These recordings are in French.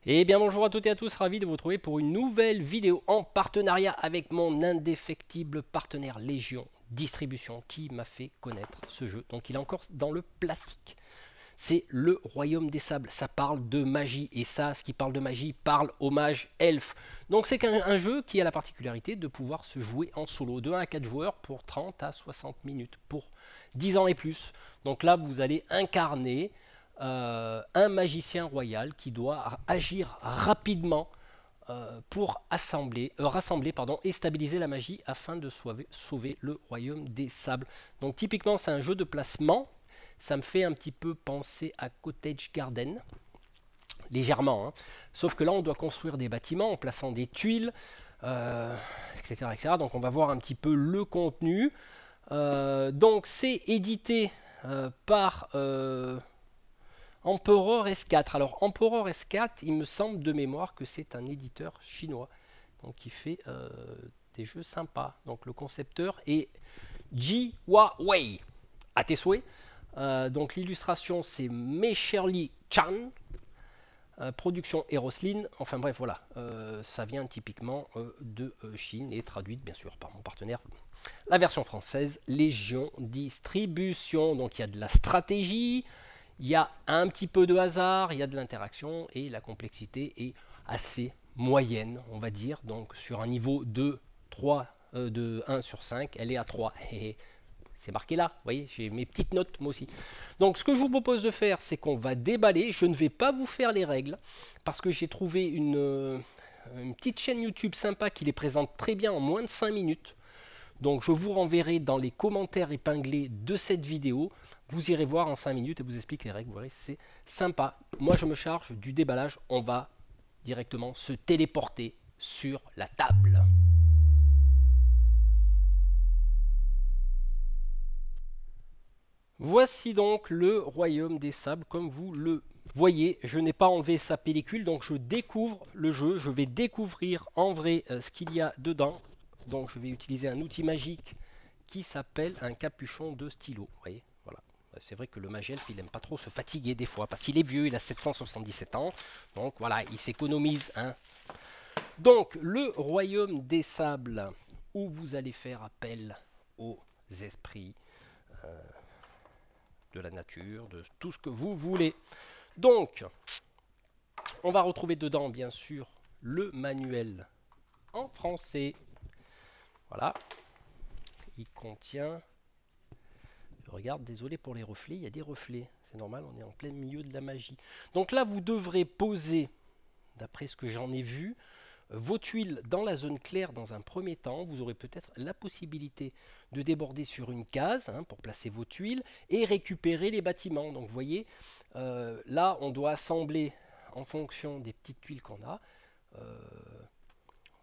Eh bien bonjour à toutes et à tous, ravi de vous retrouver pour une nouvelle vidéo en partenariat avec mon indéfectible partenaire Légion Distribution qui m'a fait connaître ce jeu. Donc il est encore dans le plastique. C'est le Royaume des Sables, ça parle de magie et ça, ce qui parle de magie, parle au mage elfe. Donc c'est un jeu qui a la particularité de pouvoir se jouer en solo, de 1 à 4 joueurs pour 30 à 60 minutes, pour 10 ans et plus. Donc là vous allez incarner un magicien royal qui doit agir rapidement pour rassembler et stabiliser la magie afin de sauver le royaume des sables. Donc typiquement c'est un jeu de placement, ça me fait un petit peu penser à Cottage Garden, légèrement, hein. Sauf que là on doit construire des bâtiments en plaçant des tuiles, etc., etc. Donc on va voir un petit peu le contenu. Donc c'est édité par Emperor S4. Alors Emperor S4, il me semble de mémoire que c'est un éditeur chinois, donc qui fait des jeux sympas. Donc le concepteur est Ji Huawei, à tes souhaits. Donc l'illustration c'est Mecherly Chan, production Eroslin. Enfin bref, voilà, ça vient typiquement de Chine et traduite bien sûr par mon partenaire. La version française, Légion Distribution. Donc il y a de la stratégie, il y a un petit peu de hasard, il y a de l'interaction et la complexité est assez moyenne, on va dire. Donc sur un niveau de 3, de 1 sur 5, elle est à 3. Et c'est marqué là, vous voyez, j'ai mes petites notes moi aussi. Donc ce que je vous propose de faire, c'est qu'on va déballer. Je ne vais pas vous faire les règles parce que j'ai trouvé une petite chaîne YouTube sympa qui les présente très bien en moins de 5 minutes. Donc je vous renverrai dans les commentaires épinglés de cette vidéo. Vous irez voir en 5 minutes et vous explique les règles. Vous verrez, c'est sympa. Moi je me charge du déballage. On va directement se téléporter sur la table. Voici donc le royaume des sables comme vous le voyez. Je n'ai pas enlevé sa pellicule, donc je découvre le jeu. Je vais découvrir en vrai ce qu'il y a dedans. Donc je vais utiliser un outil magique qui s'appelle un capuchon de stylo. Vous voyez, voilà. C'est vrai que le mage elfe, il n'aime pas trop se fatiguer des fois, parce qu'il est vieux, il a 777 ans. Donc voilà, il s'économise, hein. Donc le royaume des sables, où vous allez faire appel aux esprits de la nature, de tout ce que vous voulez. Donc, on va retrouver dedans, bien sûr, le manuel en français. Voilà, il contient... Je regarde, désolé pour les reflets, il y a des reflets. C'est normal, on est en plein milieu de la magie. Donc là, vous devrez poser, d'après ce que j'en ai vu, vos tuiles dans la zone claire dans un premier temps. Vous aurez peut-être la possibilité de déborder sur une case, hein, pour placer vos tuiles et récupérer les bâtiments. Donc vous voyez, là on doit assembler en fonction des petites tuiles qu'on a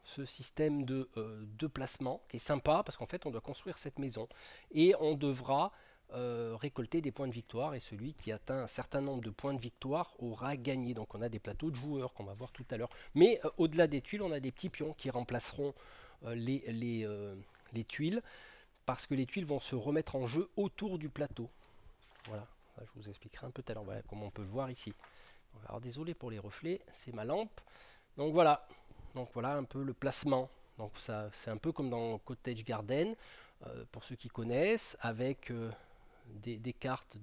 ce système de placement qui est sympa parce qu'en fait on doit construire cette maison et on devra récolter des points de victoire et celui qui atteint un certain nombre de points de victoire aura gagné. Donc on a des plateaux de joueurs qu'on va voir tout à l'heure. Mais au-delà des tuiles, on a des petits pions qui remplaceront les tuiles parce que les tuiles vont se remettre en jeu autour du plateau. Voilà, je vous expliquerai un peu tout à l'heure, voilà, comme on peut le voir ici. Alors désolé pour les reflets, c'est ma lampe. Donc voilà, un peu le placement. Donc ça, c'est un peu comme dans Cottage Garden, pour ceux qui connaissent, avec des cartes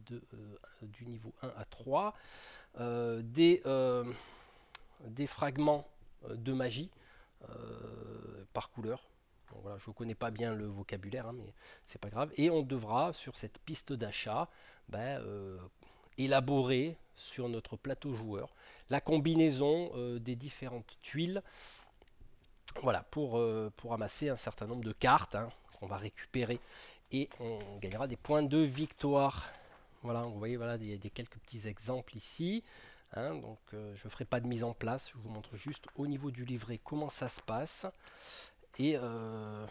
du niveau 1 à 3, des fragments de magie par couleur. Donc voilà, je ne connais pas bien le vocabulaire, hein, mais c'est pas grave. Et on devra, sur cette piste d'achat, élaborer sur notre plateau joueur la combinaison des différentes tuiles, voilà, pour amasser un certain nombre de cartes, hein, qu'on va récupérer et on gagnera des points de victoire. Voilà, vous voyez, voilà, il y a des quelques petits exemples ici. Hein, donc je ne ferai pas de mise en place, je vous montre juste au niveau du livret comment ça se passe. Et on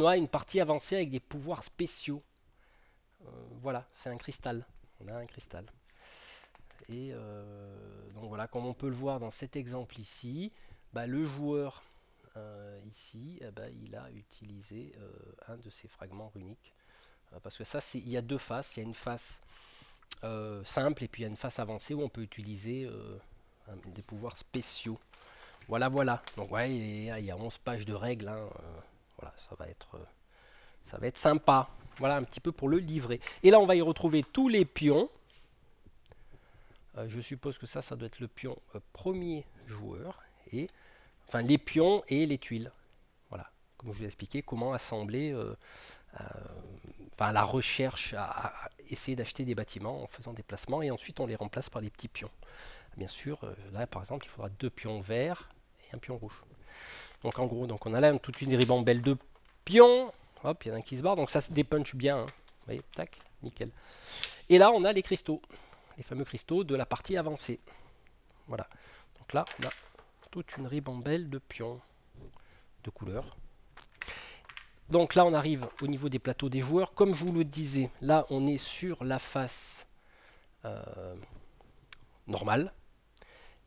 a une partie avancée avec des pouvoirs spéciaux. Voilà, c'est un cristal. On a un cristal. Et donc voilà, comme on peut le voir dans cet exemple ici, le joueur ici, il a utilisé un de ces fragments runiques. Parce que ça, il y a deux faces. Il y a une face simple et puis il y a une face avancée où on peut utiliser des pouvoirs spéciaux. Voilà, voilà. Donc ouais, il y a 11 pages de règles. Hein. Voilà, ça va être sympa. Voilà un petit peu pour le livret. Et là, on va y retrouver tous les pions. Je suppose que ça doit être le pion premier joueur. Et, enfin, les pions et les tuiles. Voilà, comme je vous ai expliqué, comment assembler, enfin, la recherche, à essayer d'acheter des bâtiments en faisant des placements. Et ensuite, on les remplace par les petits pions. Bien sûr, là, par exemple, il faudra 2 pions verts et un pion rouge. Donc, en gros, donc on a là toute une ribambelle de pions. Hop, il y en a un qui se barre. Donc, ça se dépunche bien. Hein. Vous voyez, tac, nickel. Et là, on a les cristaux. Les fameux cristaux de la partie avancée. Voilà. Donc là, on a toute une ribambelle de pions de couleurs. Donc là, on arrive au niveau des plateaux des joueurs. Comme je vous le disais, là, on est sur la face normale.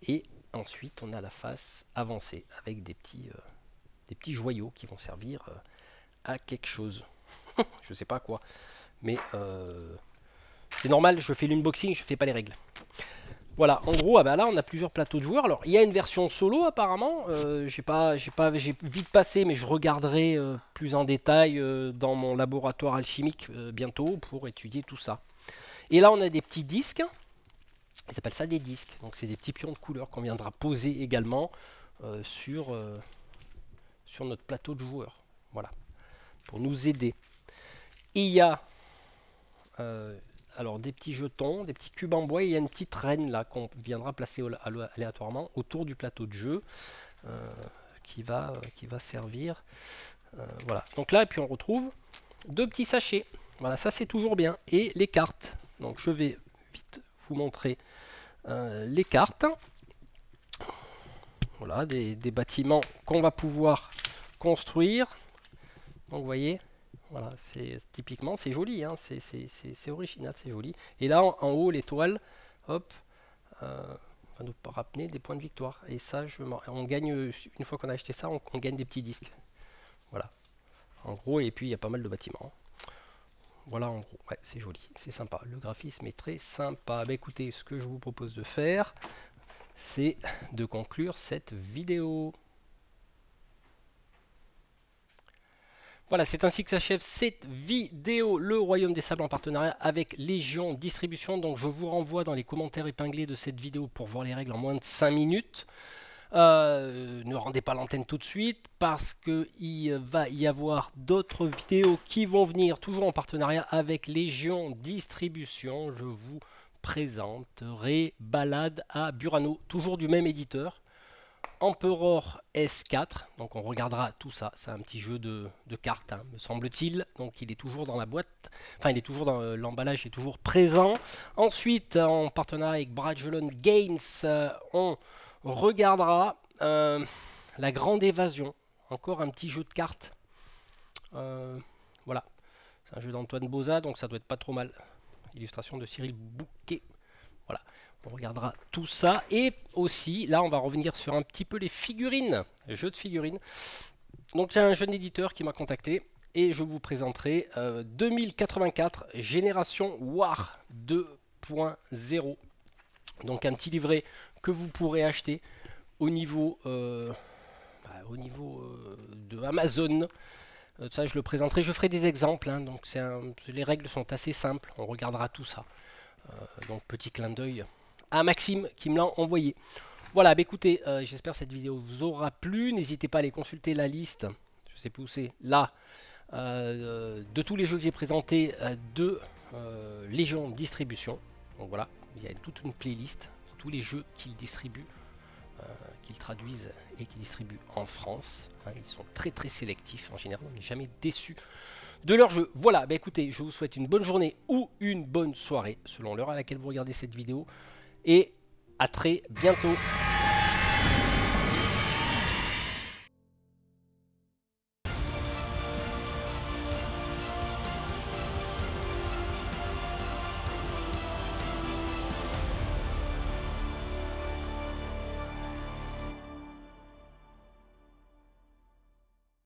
Et ensuite, on a la face avancée avec des petits joyaux qui vont servir à quelque chose. Je ne sais pas quoi. Mais c'est normal, je fais l'unboxing, je ne fais pas les règles. Voilà, en gros, là, on a plusieurs plateaux de joueurs. Alors, il y a une version solo, apparemment. J'ai vite passé, mais je regarderai plus en détail dans mon laboratoire alchimique bientôt pour étudier tout ça. Et là, on a des petits disques. Ils appellent ça des disques. Donc, c'est des petits pions de couleur qu'on viendra poser également sur notre plateau de joueurs. Voilà, pour nous aider. Il y a... alors des petits jetons, des petits cubes en bois, et il y a une petite reine là qu'on viendra placer aléatoirement autour du plateau de jeu qui va servir. Voilà. Donc là, et puis on retrouve 2 petits sachets. Voilà, ça c'est toujours bien. Et les cartes. Donc je vais vite vous montrer les cartes. Voilà, des bâtiments qu'on va pouvoir construire. Donc vous voyez. Voilà, typiquement c'est joli, hein, c'est original, c'est joli. Et là en haut l'étoile, hop, va nous ramener des points de victoire. Et ça, on gagne, une fois qu'on a acheté ça, on gagne des petits disques. Voilà, en gros, et puis il y a pas mal de bâtiments. Voilà, en gros, ouais, c'est joli, c'est sympa. Le graphisme est très sympa. Bah, écoutez, ce que je vous propose de faire, c'est de conclure cette vidéo. Voilà, c'est ainsi que s'achève cette vidéo, le Royaume des Sables en partenariat avec Légion Distribution. Donc je vous renvoie dans les commentaires épinglés de cette vidéo pour voir les règles en moins de 5 minutes. Ne rendez pas l'antenne tout de suite parce qu'il va y avoir d'autres vidéos qui vont venir toujours en partenariat avec Légion Distribution. Je vous présenterai Balade à Burano, toujours du même éditeur. Emperor S4, donc on regardera tout ça, c'est un petit jeu de cartes, hein, me semble-t-il, donc il est toujours dans la boîte, enfin il est toujours dans l'emballage, est toujours présent. Ensuite, en partenariat avec Bragelonne Games, on regardera La Grande Évasion, encore un petit jeu de cartes, voilà, c'est un jeu d'Antoine Boza, donc ça doit être pas trop mal, illustration de Cyril Bouquet, voilà. On regardera tout ça. Et aussi, là, on va revenir sur un petit peu les figurines, les jeux de figurines. Donc, il y a un jeune éditeur qui m'a contacté et je vous présenterai 2084 Génération War 2.0. Donc, un petit livret que vous pourrez acheter au niveau, de Amazon. Ça, je le présenterai. Je ferai des exemples. Hein, donc, les règles sont assez simples. On regardera tout ça. Donc, petit clin d'œil à Maxime qui me l'a envoyé. Voilà, bah écoutez, j'espère que cette vidéo vous aura plu. N'hésitez pas à aller consulter la liste, je sais plus où c'est, là, de tous les jeux que j'ai présentés de Légion Distribution. Donc voilà, il y a toute une playlist, tous les jeux qu'ils distribuent, qu'ils traduisent et qu'ils distribuent en France. Hein, ils sont très très sélectifs en général, on n'est jamais déçu de leur jeu. Voilà, bah écoutez, je vous souhaite une bonne journée ou une bonne soirée, selon l'heure à laquelle vous regardez cette vidéo. Et à très bientôt.